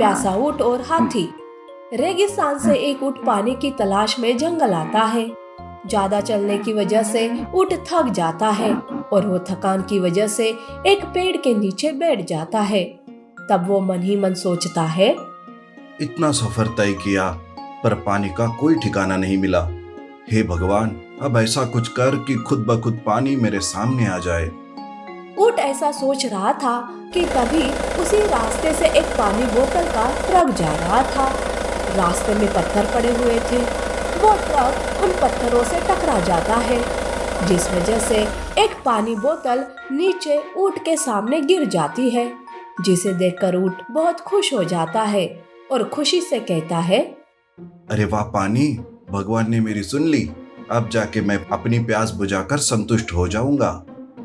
प्यासा ऊंट और हाथी। रेगिस्तान से एक ऊंट पानी की तलाश में जंगल आता है। ज्यादा चलने की वजह से ऊंट थक जाता है और वो थकान की वजह से एक पेड़ के नीचे बैठ जाता है। तब वो मन ही मन सोचता है, इतना सफर तय किया पर पानी का कोई ठिकाना नहीं मिला। हे भगवान, अब ऐसा कुछ कर कि खुद ब खुद पानी मेरे सामने आ जाए। ऊंट ऐसा सोच रहा था कि तभी उसी रास्ते से एक पानी बोतल का ट्रक जा रहा था। रास्ते में पत्थर पड़े हुए थे। वो ट्रक उन पत्थरों से टकरा जाता है, जिस वजह से एक पानी बोतल नीचे ऊंट के सामने गिर जाती है, जिसे देखकर ऊंट बहुत खुश हो जाता है और खुशी से कहता है, अरे वाह पानी, भगवान ने मेरी सुन ली। अब जाके मैं अपनी प्यास बुझाकर संतुष्ट हो जाऊंगा।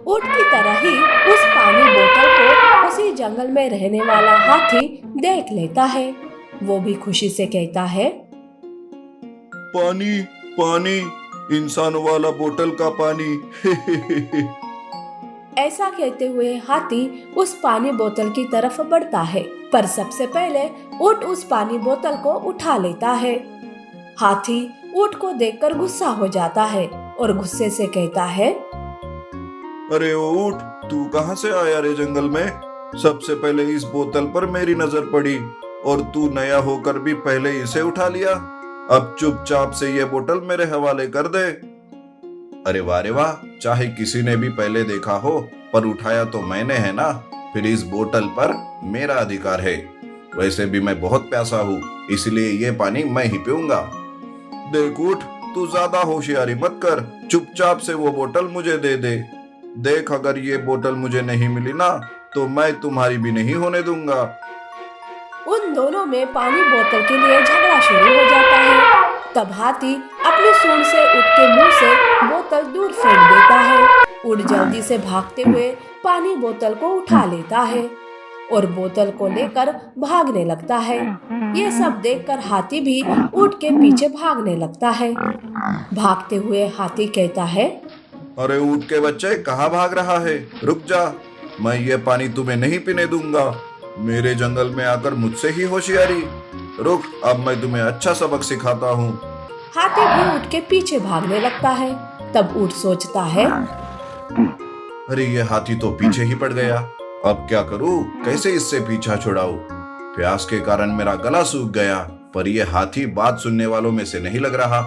ऊंट की तरह ही उस पानी बोतल को उसी जंगल में रहने वाला हाथी देख लेता है। वो भी खुशी से कहता है, पानी पानी, इंसानों वाला बोतल का पानी। ऐसा कहते हुए हाथी उस पानी बोतल की तरफ बढ़ता है, पर सबसे पहले ऊंट उस पानी बोतल को उठा लेता है। हाथी ऊंट को देखकर गुस्सा हो जाता है और गुस्से से कहता है, अरे ओ ऊंट, तू कहाँ से आया रे जंगल में? सबसे पहले इस बोतल पर मेरी नजर पड़ी और तू नया होकर भी पहले इसे उठा लिया। अब चुपचाप से ये बोतल मेरे हवाले कर दे। अरे वाह, चाहे किसी ने भी पहले देखा हो, पर उठाया तो मैंने है ना, फिर इस बोतल पर मेरा अधिकार है। वैसे भी मैं बहुत प्यासा हूँ, इसलिए ये पानी मैं ही पीऊंगा। देख ऊंट, तू ज्यादा होशियारी मत कर, चुपचाप से वो बोतल मुझे दे दे। देख, अगर ये बोतल मुझे नहीं मिली ना, तो मैं तुम्हारी भी नहीं होने दूंगा। उन दोनों में पानी बोतल के लिए झगड़ा शुरू हो जाता है। तब हाथी अपनी सूंड से ऊंट के मुंह से बोतल दूर फेंक देता है। ऊंट जल्दी से भागते हुए पानी बोतल को उठा लेता है और बोतल को लेकर भागने लगता है। ये सब देखकर हाथी भी ऊंट के पीछे भागने लगता है। भागते हुए हाथी कहता है, अरे ऊंट के बच्चे, कहाँ भाग रहा है? रुक जा, मैं ये पानी तुम्हें नहीं पीने दूंगा। मेरे जंगल में आकर मुझसे ही होशियारी। रुक, अब मैं तुम्हें अच्छा सबक सिखाता हूँ। हाथी भी ऊंट के पीछे भागने लगता है। तब ऊंट सोचता है, अरे ये हाथी तो पीछे ही पड़ गया। अब क्या करूँ? कैसे इससे पीछा छुड़ाऊं? प्यास के कारण मेरा गला सूख गया, पर यह हाथी बात सुनने वालों में से नहीं लग रहा।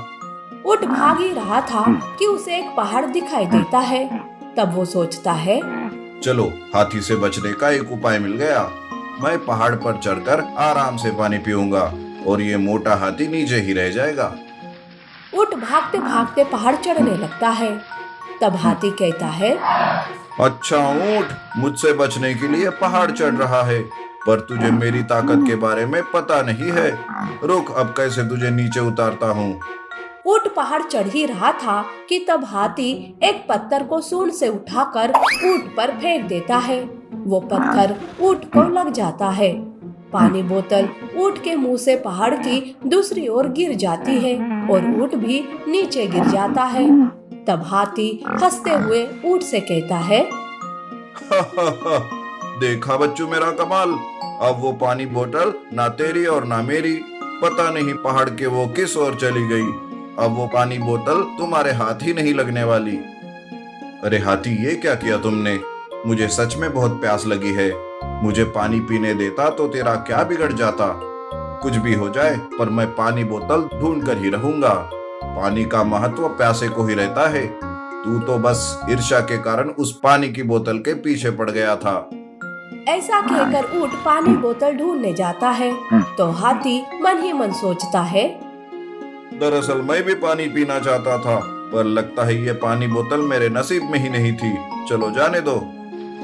ऊंट भाग ही रहा था कि उसे एक पहाड़ दिखाई देता है। तब वो सोचता है, चलो, हाथी से बचने का एक उपाय मिल गया। मैं पहाड़ पर चढ़कर आराम से पानी पीऊंगा और ये मोटा हाथी नीचे ही रह जाएगा। ऊंट भागते भागते पहाड़ चढ़ने लगता है। तब हाथी कहता है, अच्छा ऊंट, मुझसे बचने के लिए पहाड़ चढ़ रहा है, पर तुझे मेरी ताकत के बारे में पता नहीं है। रुक, अब कैसे तुझे नीचे उतारता हूँ। ऊंट पहाड़ चढ़ ही रहा था कि तब हाथी एक पत्थर को सूंड से उठाकर ऊंट पर फेंक देता है। वो पत्थर ऊंट को लग जाता है। पानी बोतल ऊंट के मुंह से पहाड़ की दूसरी ओर गिर जाती है और ऊंट भी नीचे गिर जाता है। तब हाथी हंसते हुए ऊंट से कहता है, देखा बच्चों मेरा कमाल। अब वो पानी बोतल ना तेरी और ना मेरी, पता नहीं पहाड़ के वो किस ओर चली गई। अब वो पानी बोतल तुम्हारे हाथ ही नहीं लगने वाली। अरे हाथी, ये क्या किया तुमने? मुझे सच में बहुत प्यास लगी है। मुझे पानी पीने देता तो तेरा क्या बिगड़ जाता। कुछ भी हो जाए, पर मैं पानी बोतल ढूंढ कर ही रहूंगा। पानी का महत्व प्यासे को ही रहता है। तू तो बस ईर्ष्या के कारण उस पानी की बोतल के पीछे पड़ गया था। ऐसा कहकर ऊंट पानी बोतल ढूंढने जाता है तो हाथी मन ही मन सोचता है, दरअसल मैं भी पानी पीना चाहता था, पर लगता है ये पानी बोतल मेरे नसीब में ही नहीं थी। चलो जाने दो।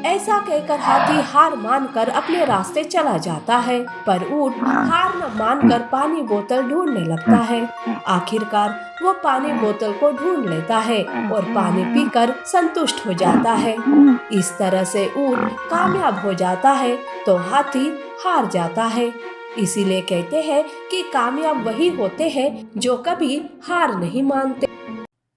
ऐसा कहकर हाथी हार मानकर अपने रास्ते चला जाता है, पर ऊंट हार न मानकर पानी बोतल ढूंढने लगता है। आखिरकार वो पानी बोतल को ढूंढ लेता है और पानी पीकर संतुष्ट हो जाता है। इस तरह से ऊंट कामयाब हो जाता है तो हाथी हार जाता है। इसीलिए कहते हैं कि कामयाब वही होते हैं जो कभी हार नहीं मानते।